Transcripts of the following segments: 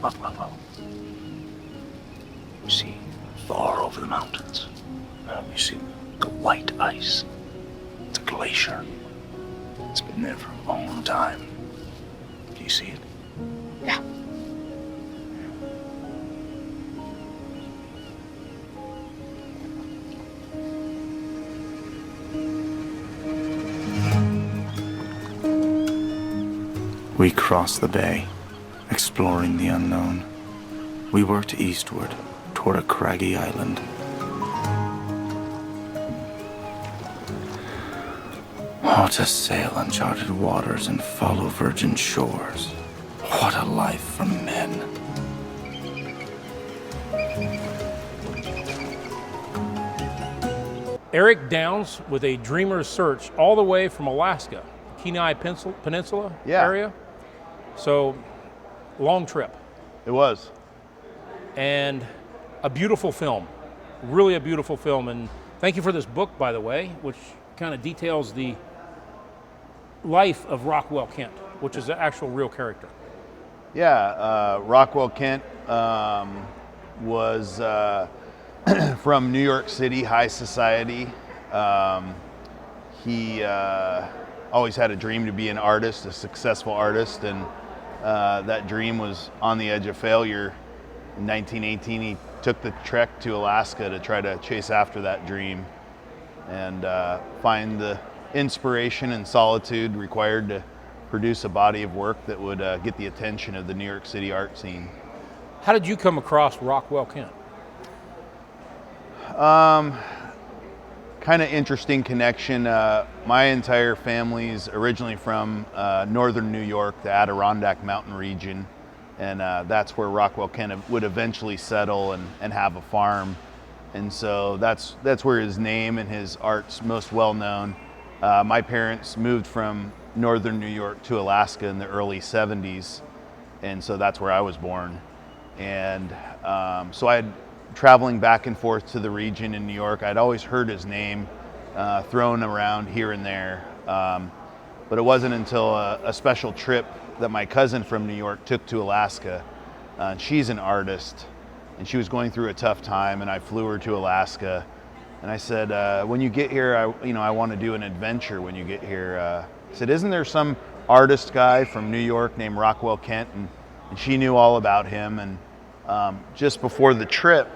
You see, far over the mountains, you see the white ice. It's a glacier. It's been there for a long time. Do you see it? Yeah. We crossed the bay, exploring the unknown. We worked eastward, toward a craggy island. Oh, to sail uncharted waters and follow virgin shores. What a life for men. Eric Downs with a Dreamer'S search all the way from Alaska, Kenai Peninsula area. So, long trip. It was. And a beautiful film, really a beautiful film. And thank you for this book, by the way, which kind of details the life of Rockwell Kent, which is an actual real character. Yeah, Rockwell Kent was from New York City, high society. He always had a dream to be an artist, a successful artist, and that dream was on the edge of failure. In 1918, he took the trek to Alaska to try to chase after that dream and find the inspiration and solitude required to produce a body of work that would get the attention of the New York City art scene. How did you come across Rockwell Kent? Kind of interesting connection. My entire family's originally from northern New York, the Adirondack Mountain region, and that's where Rockwell Kent would eventually settle and have a farm. And so that's where his name and his art's most well known. My parents moved from northern New York to Alaska in the early 70s, and so that's where I was born. And so I had traveling back and forth to the region in New York. I'd always heard his name thrown around here and there, but it wasn't until a special trip that my cousin from New York took to Alaska. She's an artist, and she was going through a tough time, and I flew her to Alaska. And I said, when you get here, I want to do an adventure when you get here. I said, isn't there some artist guy from New York named Rockwell Kent? And she knew all about him. And just before the trip,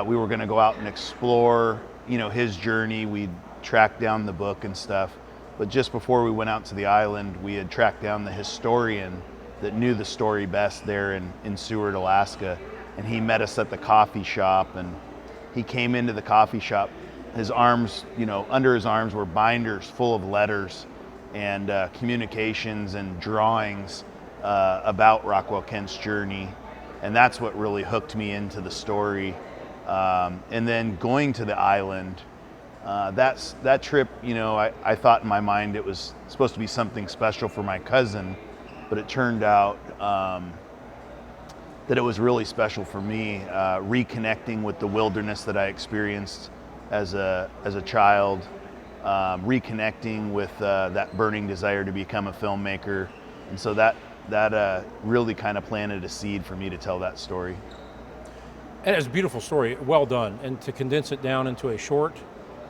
we were going to go out and explore, his journey. We'd tracked down the book and stuff. But just before we went out to the island, we had tracked down the historian that knew the story best there in Seward, Alaska. And he met us at the coffee shop, and he came into the coffee shop. His arms, under his arms were binders full of letters and communications and drawings about Rockwell Kent's journey. And that's what really hooked me into the story. And then going to the island, that trip, I thought in my mind it was supposed to be something special for my cousin, but it turned out that it was really special for me, reconnecting with the wilderness that I experienced as a child, reconnecting with that burning desire to become a filmmaker. And so that really kind of planted a seed for me to tell that story. And it's a beautiful story, well done. And to condense it down into a short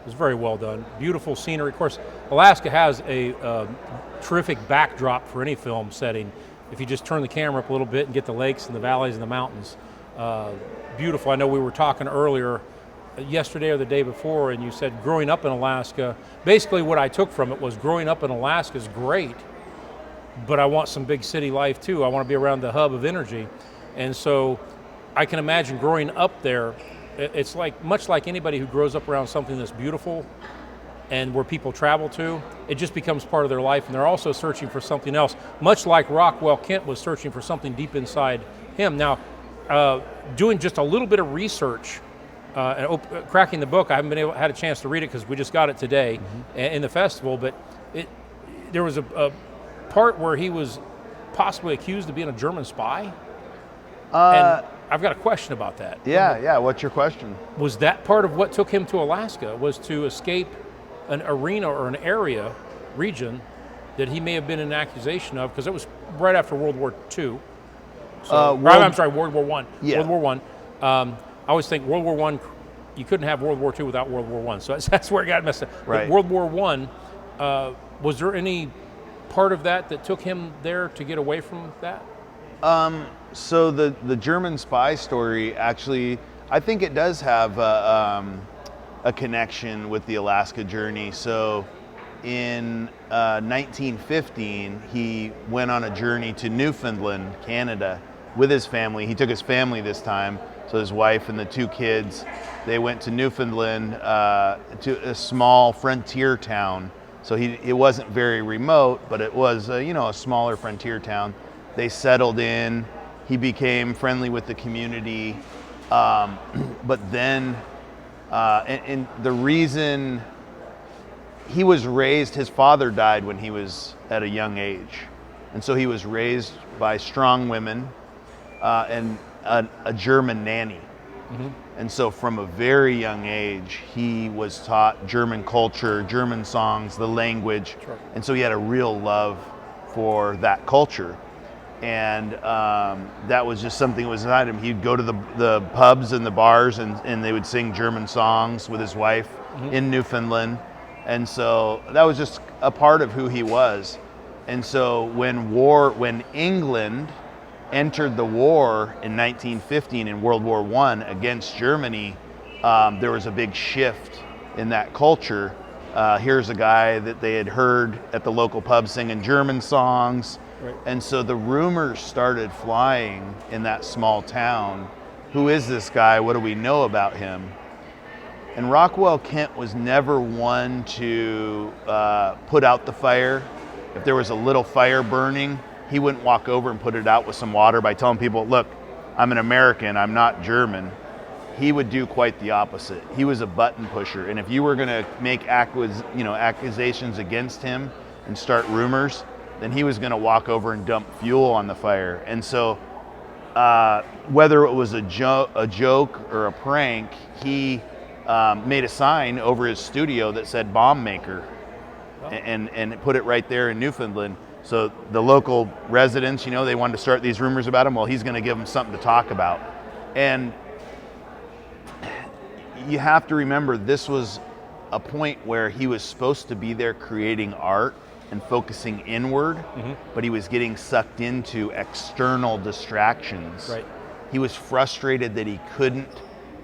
is very well done. Beautiful scenery. Of course, Alaska has a terrific backdrop for any film setting. If you just turn the camera up a little bit and get the lakes and the valleys and the mountains, beautiful. I know we were talking earlier, yesterday or the day before, and you said growing up in Alaska, basically what I took from it was growing up in Alaska is great, but I want some big city life too. I want to be around the hub of energy. And so I can imagine growing up there, it's like much like anybody who grows up around something that's beautiful and where people travel to, it just becomes part of their life, and they're also searching for something else, much like Rockwell Kent was searching for something deep inside him. Now, doing just a little bit of research and cracking the book, I haven't had a chance to read it because we just got it today in the festival, but there was a part where he was possibly accused of being a German spy. And I've got a question about that. Yeah, what's your question? Was that part of what took him to Alaska, was to escape an arena or an region that he may have been in accusation of, because it was right after World War II. So, I'm sorry, World War One. Yeah. World War One. I always think World War One. You couldn't have World War II without World War One. So that's where it got messed up. Right. But World War One. Was there any part of that took him there to get away from that? So the German spy story, actually, I think it does have a connection with the Alaska journey. So in 1915, he went on a journey to Newfoundland, Canada, with his family. He took his family this time, so his wife and the 2 kids. They went to Newfoundland, to a small frontier town. So it wasn't very remote, but it was a smaller frontier town. They settled in. He became friendly with the community, but then, and the reason he was raised, his father died when he was at a young age, and so he was raised by strong women and a German nanny. Mm-hmm. And so from a very young age, he was taught German culture, German songs, the language. Sure. And so he had a real love for that culture. And that was just something that was inside him. He'd go to the pubs and the bars and they would sing German songs with his wife in Newfoundland. And so that was just a part of who he was. And so when England entered the war in 1915 in World War I against Germany, there was a big shift in that culture. Here's a guy that they had heard at the local pub singing German songs. Right. And so the rumors started flying in that small town. Who is this guy? What do we know about him? And Rockwell Kent was never one to put out the fire. If there was a little fire burning, he wouldn't walk over and put it out with some water by telling people, look, I'm an American, I'm not German. He would do quite the opposite. He was a button pusher. And if you were gonna make accusations against him and start rumors, then he was gonna walk over and dump fuel on the fire. And so whether it was a joke or a prank, he made a sign over his studio that said bomb maker, and put it right there in Newfoundland. So the local residents, they wanted to start these rumors about him. Well, he's going to give them something to talk about. And you have to remember, this was a point where he was supposed to be there creating art and focusing inward, but he was getting sucked into external distractions. Right. He was frustrated that he couldn't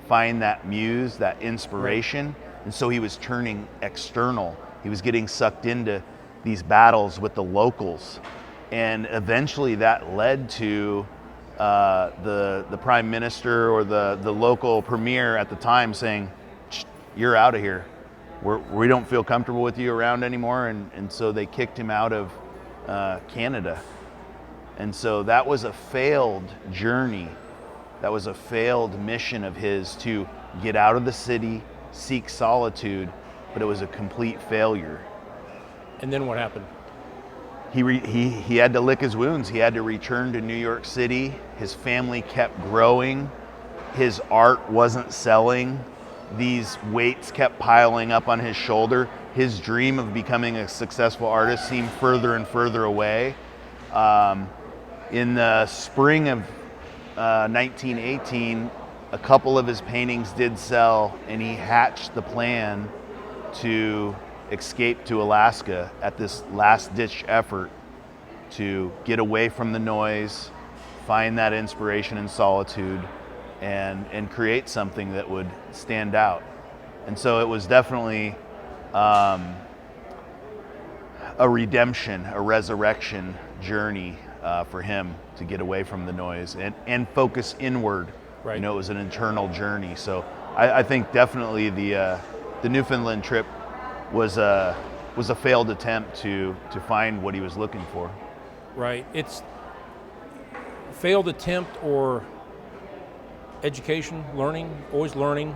find that muse, that inspiration, right. And so he was turning external. He was getting sucked into these battles with the locals, and eventually that led to the prime minister or the local premier at the time saying, "You're out of here. We don't feel comfortable with you around anymore," and so they kicked him out of Canada. And so that was a failed journey. That was a failed mission of his to get out of the city, seek solitude, but it was a complete failure. And then what happened? He had to lick his wounds. He had to return to New York City. His family kept growing. His art wasn't selling. These weights kept piling up on his shoulder. His dream of becoming a successful artist seemed further and further away. In the spring of 1918, a couple of his paintings did sell, and he hatched the plan to escape to Alaska at this last-ditch effort to get away from the noise, find that inspiration in solitude, and create something that would stand out. And so it was definitely a redemption, a resurrection journey for him to get away from the noise and focus inward. Right. It was an internal journey. So I think definitely the Newfoundland trip was a failed attempt to find what he was looking for. Right. It's failed attempt or education, learning, always learning,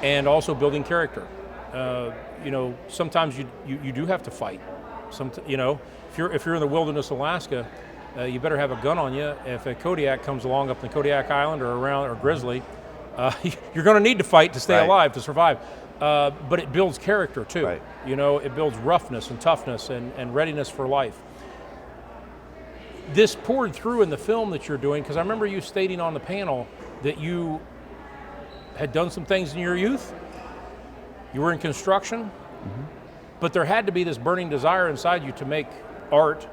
and also building character. Sometimes you do have to fight. If you're in the wilderness, Alaska, you better have a gun on you. If a Kodiak comes along up in the Kodiak Island or grizzly, you're going to need to fight to stay alive, to survive. But it builds character too. Right. It builds roughness and toughness and readiness for life. this poured through in the film that you're doing, because I remember you stating on the panel that you had done some things in your youth. You were in construction, but there had to be this burning desire inside you to make art.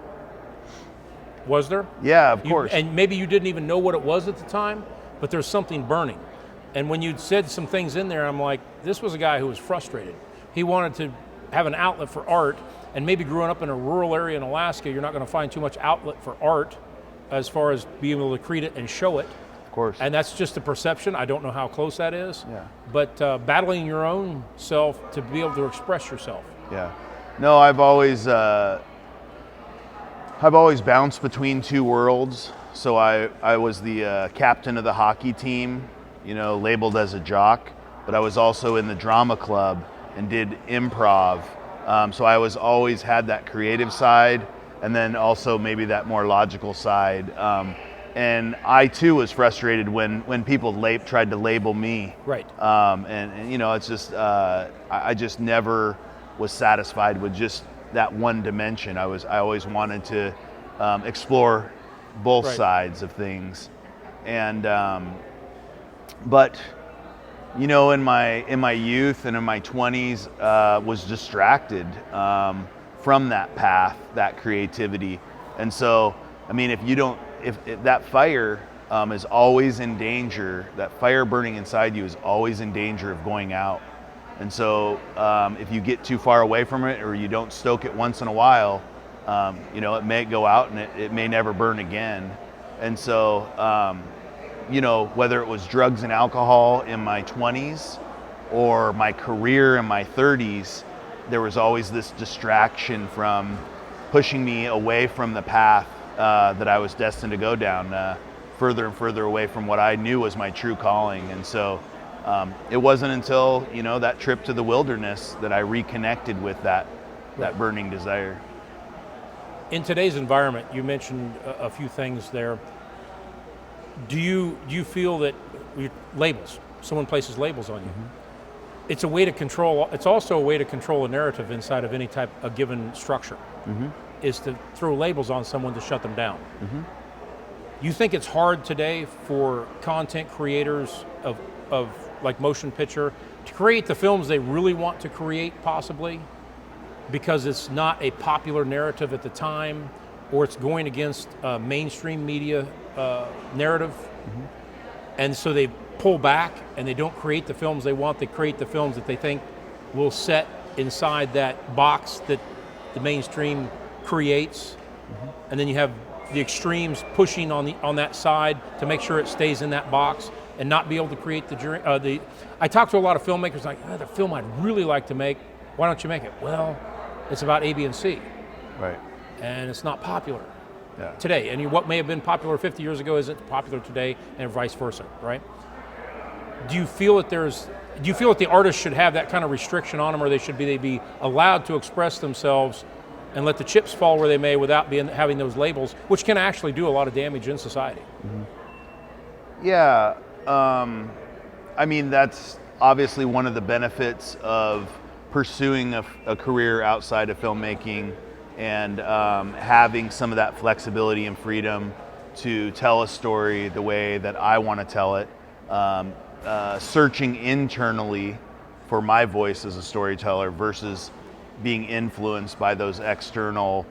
Was there? Yeah, of course. And maybe you didn't even know what it was at the time, but there's something burning. And when you'd said some things in there, I'm like, this was a guy who was frustrated. He wanted to have an outlet for art, and maybe growing up in a rural area in Alaska, you're not going to find too much outlet for art as far as being able to create it and show it. Of course. And that's just a perception. I don't know how close that is. Yeah. But battling your own self to be able to express yourself. Yeah. No, I've always bounced between two worlds. So I was the captain of the hockey team, labeled as a jock, but I was also in the drama club and did improv. So I always had that creative side, and then also maybe that more logical side. And I too was frustrated when people tried to label me. Right. And it's just I just never was satisfied with just that one dimension. I always wanted to explore both sides of things, and but in my youth and in my 20s was distracted from that path, that creativity. And so if that fire is always in danger, that fire burning inside you is always in danger of going out. And so if you get too far away from it, or you don't stoke it once in a while, it may go out and it may never burn again. And so, whether it was drugs and alcohol in my 20s or my career in my 30s, there was always this distraction from pushing me away from the path that I was destined to go down, further and further away from what I knew was my true calling. And so it wasn't until, that trip to the wilderness that I reconnected with that burning desire. In today's environment, you mentioned a few things there. Do you feel that labels, someone places labels on you? It's a way to control, it's also a way to control a narrative inside of any type of given structure, is to throw labels on someone to shut them down. You think it's hard today for content creators of like motion picture to create the films they really want to create, possibly because it's not a popular narrative at the time, or it's going against mainstream media narrative, and so they pull back and they don't create the films they want. They create the films that they think will set inside that box that the mainstream creates, and then you have the extremes pushing on that side to make sure it stays in that box and not be able to create the. I talk to a lot of filmmakers like, the film I'd really like to make, why don't you make it? Well, it's about A, B, and C. Right. And it's not popular today. And what may have been popular 50 years ago isn't popular today, and vice versa, right? Do you feel that the artists should have that kind of restriction on them, or they be allowed to express themselves and let the chips fall where they may without having those labels, which can actually do a lot of damage in society? Yeah, that's obviously one of the benefits of pursuing a career outside of filmmaking, and having some of that flexibility and freedom to tell a story the way that I want to tell it, searching internally for my voice as a storyteller versus being influenced by those external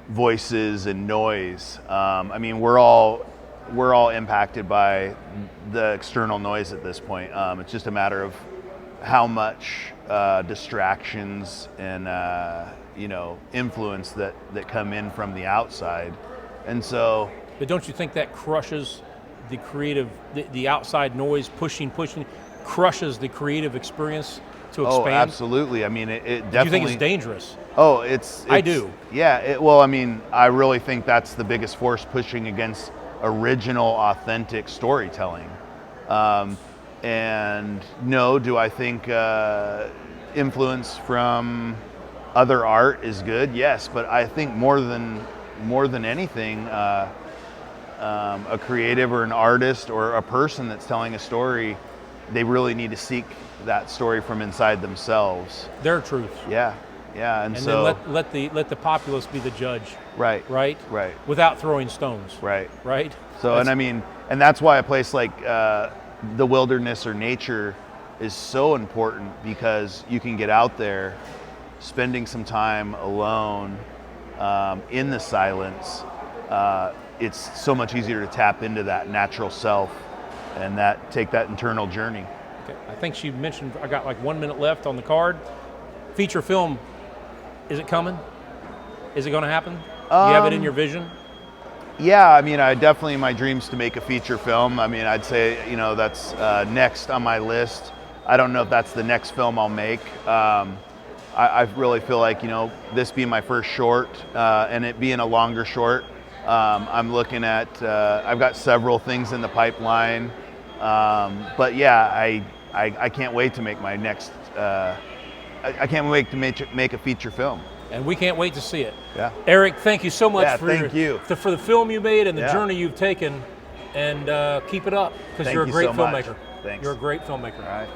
voices and noise. We're all impacted by the external noise at this point. It's just a matter of how much distractions and influence that come in from the outside. And so, but don't you think that crushes the creative, the outside noise pushing crushes the creative experience to expand? Oh, absolutely. It definitely. Do you think it's dangerous? Oh, it's I do. Yeah. I really think that's the biggest force pushing against original, authentic storytelling. And no, do I think influence from other art is good? Yes, but I think more than anything, a creative or an artist or a person that's telling a story, they really need to seek that story from inside themselves. Their truth. Yeah. Yeah, and And so then let the populace be the judge. right, Right. right, Without throwing stones. right. Right. So, and I mean, and that's why a place like the wilderness or nature is so important, because you can get out there, spending some time alone in the silence. It's so much easier to tap into that natural self and take that internal journey. Okay. I think she mentioned, I got like 1 minute left on the card. Feature film, is it coming? Is it going to happen? Do you have it in your vision? Yeah, I mean, I definitely, my dreams to make a feature film. I mean, I'd say, that's next on my list. I don't know if that's the next film I'll make. I really feel like, this being my first short and it being a longer short, I'm looking at, I've got several things in the pipeline. But yeah, I can't wait to make my next, I can't wait to make a feature film. And we can't wait to see it. Yeah. Eric, thank you so much for for the film you made and the Yeah. journey you've taken. And keep it up, because Thank you're a you great so much. filmmaker. Thanks. You're a great filmmaker. All right.